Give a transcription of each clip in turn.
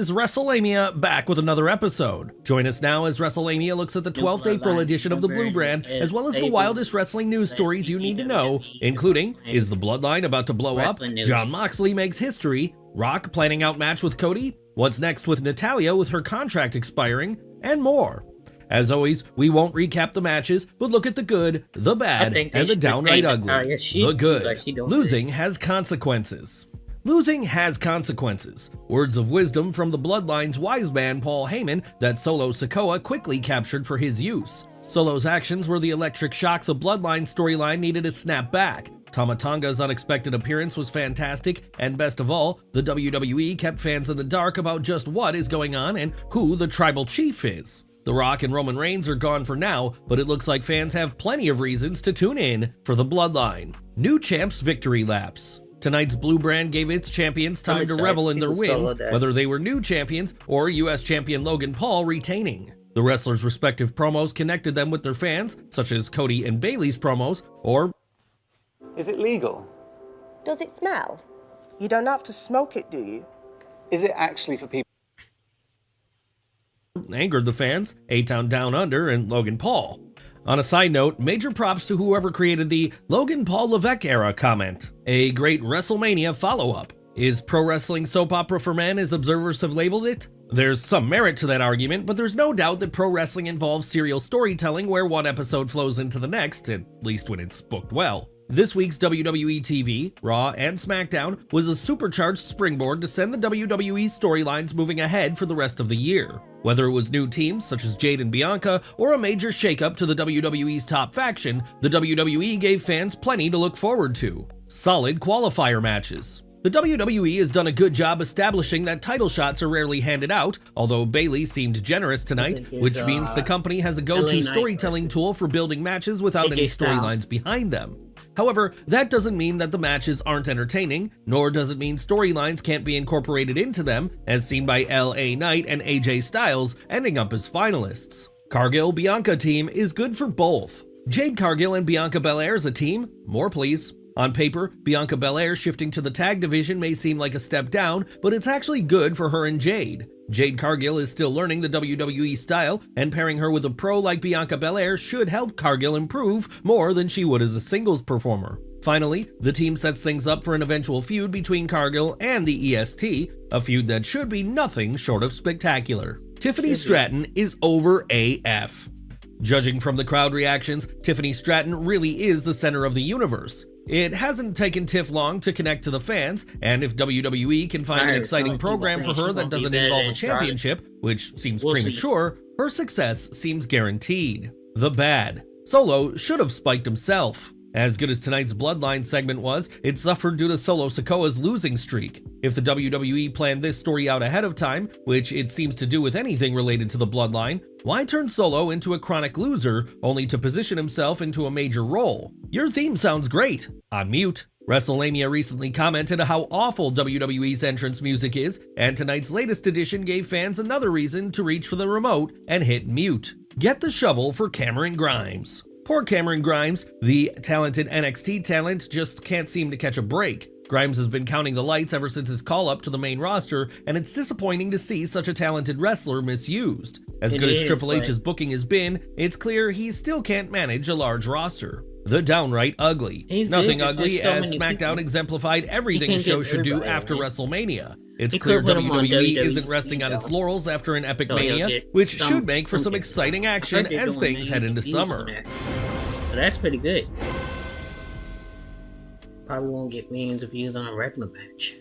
Is WrestleMania back with another episode? Join us now as WrestleMania looks at the 12th April edition of the Blue Brand, as well as the wildest wrestling news stories you need to know, including, is the Bloodline about to blow up? Jon Moxley makes history, Rock planning out match with Cody, what's next with Natalya with her contract expiring, and more. As always, we won't recap the matches, but look at the good, the bad, and the downright ugly. The good. Losing has consequences. Losing has consequences. Words of wisdom from the Bloodline's wise man Paul Heyman that Solo Sikoa quickly captured for his use. Solo's actions were the electric shock the Bloodline storyline needed to snap back. Tama Tonga's unexpected appearance was fantastic, and best of all, the WWE kept fans in the dark about just what is going on and who the tribal chief is. The Rock and Roman Reigns are gone for now, but it looks like fans have plenty of reasons to tune in for the Bloodline. New champs victory laps. Tonight's Blue Brand gave its champions time to revel in their wins, whether they were new champions or US champion Logan Paul retaining. The wrestlers' respective promos connected them with their fans, such as Cody and Bayley's promos, or is it legal? Does it smell? You don't have to smoke it, do you? Is it actually for people? Angered the fans, A-Town Down Under and Logan Paul. On a side note, major props to whoever created the Logan Paul Levesque era comment. A great WrestleMania follow-up. Is pro wrestling soap opera for men as observers have labeled it? There's some merit to that argument, but there's no doubt that pro wrestling involves serial storytelling where one episode flows into the next, at least when it's booked well. This week's WWE TV, Raw, and SmackDown was a supercharged springboard to send the WWE storylines moving ahead for the rest of the year. Whether it was new teams such as Jade and Bianca, or a major shakeup to the WWE's top faction, the WWE gave fans plenty to look forward to. Solid qualifier matches. The WWE has done a good job establishing that title shots are rarely handed out, although Bayley seemed generous tonight, which means the company has a go-to storytelling tool for building matches without any storylines behind them. However, that doesn't mean that the matches aren't entertaining, nor does it mean storylines can't be incorporated into them, as seen by LA Knight and AJ Styles ending up as finalists. Cargill-Bianca team is good for both. Jade Cargill and Bianca Belair as a team? More please. On paper, Bianca Belair shifting to the tag division may seem like a step down, but it's actually good for her and Jade. Jade Cargill is still learning the WWE style, and pairing her with a pro like Bianca Belair should help Cargill improve more than she would as a singles performer. Finally, the team sets things up for an eventual feud between Cargill and the EST, a feud that should be nothing short of spectacular. Tiffany Stratton is over AF. Judging from the crowd reactions, Tiffany Stratton really is the center of the universe. It hasn't taken Tiff long to connect to the fans, and if WWE can find an exciting program for her that doesn't involve a championship, which seems premature, her success seems guaranteed. The bad. Solo should have spiked himself. As good as tonight's Bloodline segment was, it suffered due to Solo Sikoa's losing streak. If the WWE planned this story out ahead of time, which it seems to do with anything related to the Bloodline, why turn Solo into a chronic loser only to position himself into a major role? Your theme sounds great. On mute. WrestleMania recently commented how awful WWE's entrance music is, and tonight's latest edition gave fans another reason to reach for the remote and hit mute. Get the shovel for Cameron Grimes. Poor Cameron Grimes, the talented NXT talent, just can't seem to catch a break. Grimes has been counting the lights ever since his call-up to the main roster, and it's disappointing to see such a talented wrestler misused. As good as Triple H's booking has been, it's clear he still can't manage a large roster. The downright ugly. Nothing ugly, as SmackDown exemplified everything a show should do after WrestleMania. It's clear WWE isn't resting on its laurels after an epic mania, which should make for some exciting action as things head into summer. So that's pretty good. Probably won't get millions of views on a regular match.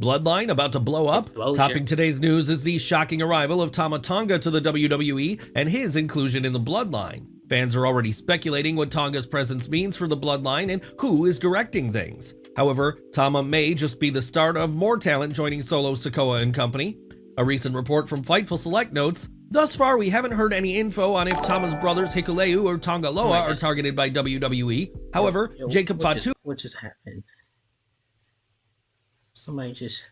Bloodline about to blow up? Topping today's news is the shocking arrival of Tama Tonga to the WWE and his inclusion in the Bloodline. Fans are already speculating what Tonga's presence means for the Bloodline and who is directing things. However, Tama may just be the start of more talent joining Solo Sikoa and company. A recent report from Fightful Select notes, thus far we haven't heard any info on if Tama's brothers Hikuleu or Tonga Loa are targeted by WWE. However, Jacob Fatu... What just happened? Somebody just...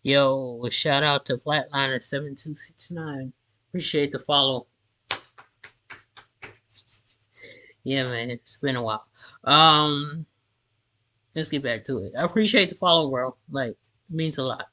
Yo, shout out to Flatliner7269. Appreciate the follow. Yeah, man, it's been a while. Let's get back to it. I appreciate the follow, bro. Like, it means a lot.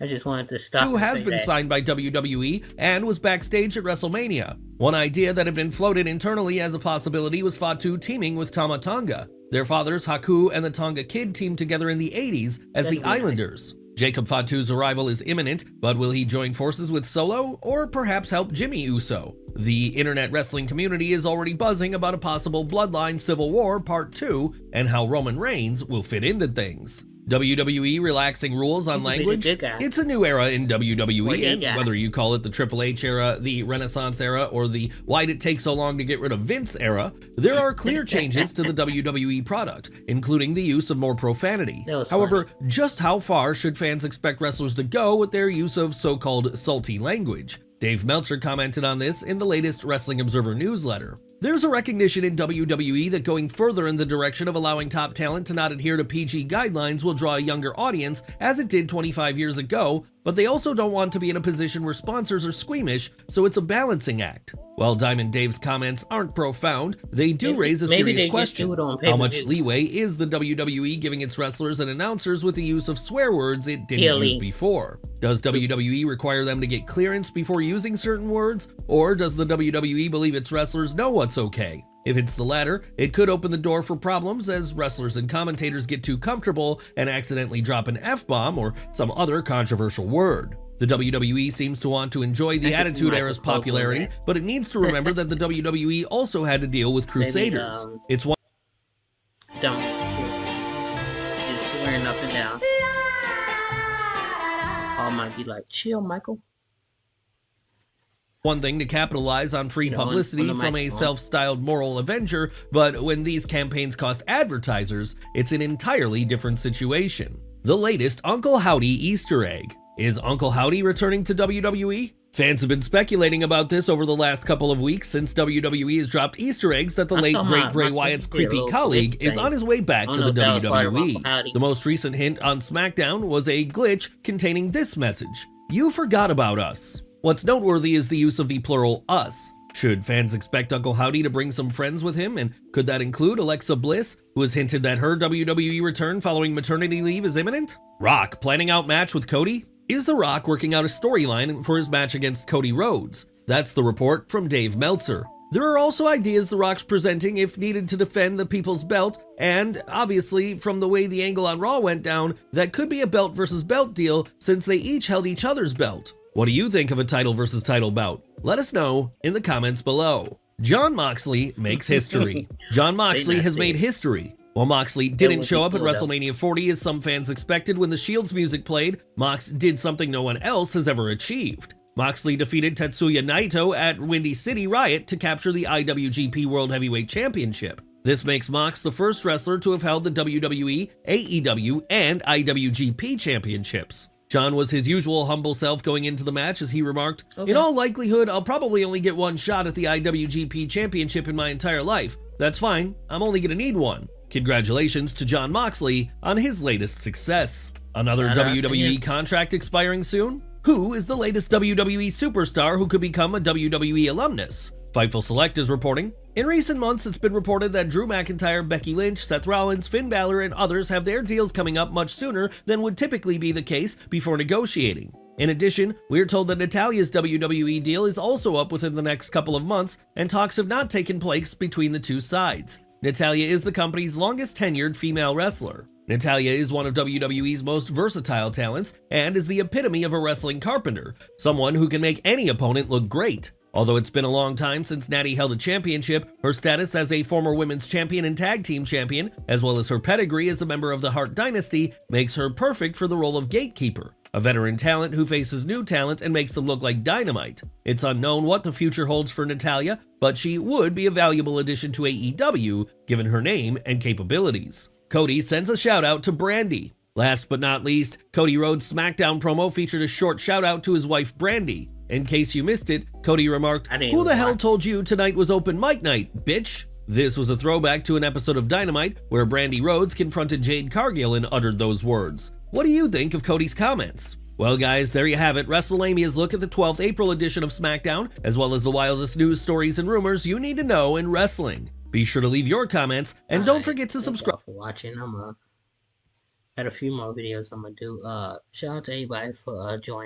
I just wanted to stop who and has say been that. signed by WWE and was backstage at WrestleMania. One idea that had been floated internally as a possibility was Fatu teaming with Tama Tonga. Their fathers, Haku and the Tonga Kid, teamed together in the 80s as That'd the be nice. Islanders. Jacob Fatu's arrival is imminent, but will he join forces with Solo or perhaps help Jimmy Uso? The internet wrestling community is already buzzing about a possible Bloodline Civil War Part 2 and how Roman Reigns will fit into things. WWE relaxing rules on He could be the language. good guy. It's a new era in Or WWE, the and guy. whether you call it the Triple H era, the Renaissance era, or the why'd it take so long to get rid of Vince era, there are clear changes to the WWE product, including the use of more profanity. That was However, just how far should fans expect wrestlers to go with their use of so-called salty language? Dave Meltzer commented on this in the latest Wrestling Observer newsletter. There's a recognition in WWE that going further in the direction of allowing top talent to not adhere to PG guidelines will draw a younger audience, as it did 25 years ago, but they also don't want to be in a position where sponsors are squeamish, so it's a balancing act. While Diamond Dave's comments aren't profound, they do raise a Maybe serious they just question. do it on How much pay-per-views. leeway is the WWE giving its wrestlers and announcers with the use of swear words it didn't Really? use before? Does WWE require them to get clearance before using certain words, or does the WWE believe its wrestlers know what's okay? If it's the latter, it could open the door for problems as wrestlers and commentators get too comfortable and accidentally drop an F-bomb or some other controversial word. The WWE seems to want to enjoy the I can see Attitude Michael Era's Cole doing popularity, that. but it needs to remember that the WWE also had to deal with Crusaders. It's one Don't. Just swearing up and down. Paul might be like, chill, Michael. thing to capitalize on free You know, on publicity the from a microphone. self-styled moral avenger, but when these campaigns cost advertisers, it's an entirely different situation. The latest Uncle Howdy Easter egg. Is Uncle Howdy returning to WWE? Fans have been speculating about this over the last couple of weeks since WWE has dropped Easter eggs that the I late saw great my- Bray my Wyatt's computer creepy little colleague glitch is thing. on his way back I to don't the know if that was part of WWE. Uncle Howdy. The most recent hint on SmackDown was a glitch containing this message: "You forgot about us." What's noteworthy is the use of the plural us. Should fans expect Uncle Howdy to bring some friends with him, and could that include Alexa Bliss, who has hinted that her WWE return following maternity leave is imminent? Rock planning out match with Cody? Is The Rock working out a storyline for his match against Cody Rhodes? That's the report from Dave Meltzer. There are also ideas The Rock's presenting if needed to defend the People's Belt, and obviously, from the way the angle on Raw went down, that could be a belt versus belt deal since they each held each other's belt. What do you think of a title versus title bout? Let us know in the comments below. Jon Moxley makes history. Jon Moxley has made history. While Moxley didn't would show be up at cool, though. WrestleMania 40 as some fans expected when the Shield's music played, Mox did something no one else has ever achieved. Moxley defeated Tetsuya Naito at Windy City Riot to capture the IWGP World Heavyweight Championship. This makes Mox the first wrestler to have held the WWE, AEW, and IWGP championships. John was his usual humble self going into the match as he remarked, "In all likelihood, I'll probably only get one shot at the IWGP championship in my entire life. That's fine, I'm only gonna need one." Congratulations to Jon Moxley on his latest success. Another Shout out to WWE him. contract expiring soon? Who is the latest WWE superstar who could become a WWE alumnus? Fightful Select is reporting. In recent months, it's been reported that Drew McIntyre, Becky Lynch, Seth Rollins, Finn Balor, and others have their deals coming up much sooner than would typically be the case before negotiating. In addition, we're told that Natalia's WWE deal is also up within the next couple of months, and talks have not taken place between the two sides. Natalya is the company's longest tenured female wrestler. Natalya is one of WWE's most versatile talents and is the epitome of a wrestling carpenter, someone who can make any opponent look great. Although it's been a long time since Natty held a championship, her status as a former women's champion and tag team champion, as well as her pedigree as a member of the Hart Dynasty, makes her perfect for the role of gatekeeper, a veteran talent who faces new talent and makes them look like dynamite. It's unknown what the future holds for Natalya, but she would be a valuable addition to AEW, given her name and capabilities. Cody sends a shout out to Brandy. Last but not least, Cody Rhodes' SmackDown promo featured a short shout out to his wife Brandy. In case you missed it, Cody remarked, I didn't "Who the even hell watch. told you tonight was open mic night, bitch?" This was a throwback to an episode of Dynamite where Brandy Rhodes confronted Jade Cargill and uttered those words. What do you think of Cody's comments? Well guys, there you have it, WrestleMania's look at the 12th April edition of SmackDown, as well as the wildest news, stories, and rumors you need to know in wrestling. Be sure to leave your comments, and don't forget to subscribe. For watching. Got a few more videos I'm gonna do. Shout out to everybody for joining.